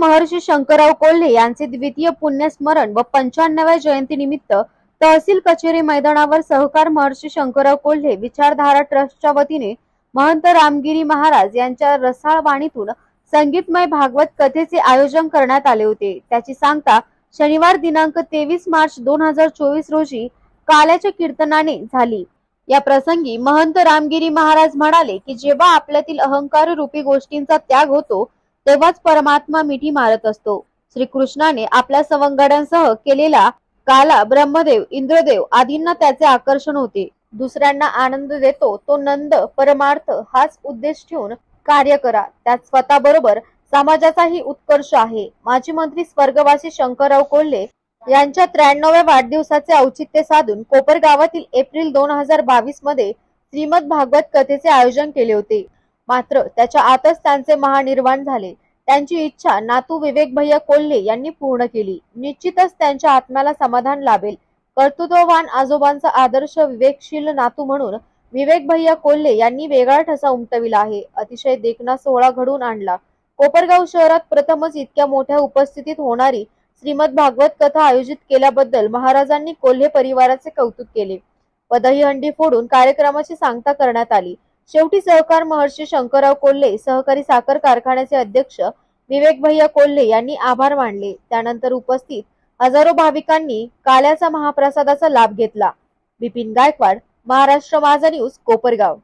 महर्षी शंकरराव कोल्हे यांचे द्वितीय पुण्यस्मरण व 95व्या जयंतीनिमित्त तहसील कचेरी मैदानावर सहकार महर्षी शंकरराव कोल्हे विचारधारा ट्रस्टच्या वतीने महंत रामगिरी महाराज यांच्या रसाळ वाणीतून संगीतमय भागवत कथेचे आयोजन करण्यात आले होते। त्याची सांगता शनिवार दिनांक 23 मार्च 2024 रोजी काल्याच्या कीर्तनाने झाली। या प्रसंगी महंत रामगिरी महाराज म्हणाले की जेव्हा आपल्यातील अहंकार रूपी गोष्टींचा त्याग होतो तेव्हाच परमात्मा मिठी मारत असतो। श्री कृष्णाने आपल्या सवंगड्यांसह केलेला काला, ब्रह्मदेव, इंद्रदेव आदींना त्याचे आकर्षण होते। दुसऱ्यांना आनंद देतो तो नंद परमार्थ हाच उद्देश ठेवून कार्य करा, त्यात स्वतःबरोबर समाजाचाही उत्कर्ष आहे। माजी मंत्री स्वर्गवासी शंकरराव कोल्हे यांच्या 93व्या वाढदिवसाचे औचित्य साधून कोपरगावातील एप्रिल 2022 मध्ये श्रीमद भागवत कथेचे आयोजन केले होते। मात्र त्याच्या आतच त्यांचे महानिर्वाण झाले। त्यांची इच्छा नातू विवेक भैया कोल्हे यांनी पूर्ण केली। निश्चितच त्यांच्या आत्म्याला समाधान लाभेल। कर्तृत्ववान आजोबांचा आदर्श विवेकशील नातू म्हणून विवेक भैया कोल्हे यांनी वेगळा ठसा उमटविला आहे। अतिशय देखणा सोहळा घडवून आणला। कोपरगाव शहरात प्रथमच इतक्या मोठ्या उपस्थितीत होणारी श्रीमद भागवत कथा आयोजित केल्याबद्दल महाराजांनी कोल्हे परिवाराचे कौतुक केले व दहीहंडी फोडून कार्यक्रमाची सांगता करण्यात आली। शेवटी सहकार महर्षी शंकरराव कोल्हे सहकारी साखर कारखान्याचे अध्यक्ष विवेक भैया कोल्हे यांनी आभार मानले। त्यानंतर उपस्थित हजारो भाविकांनी काल्याचा महाप्रसादाचा लाभ घेतला। बिपिन गायकवाड, महाराष्ट्र माझा न्यूज, कोपरगाव।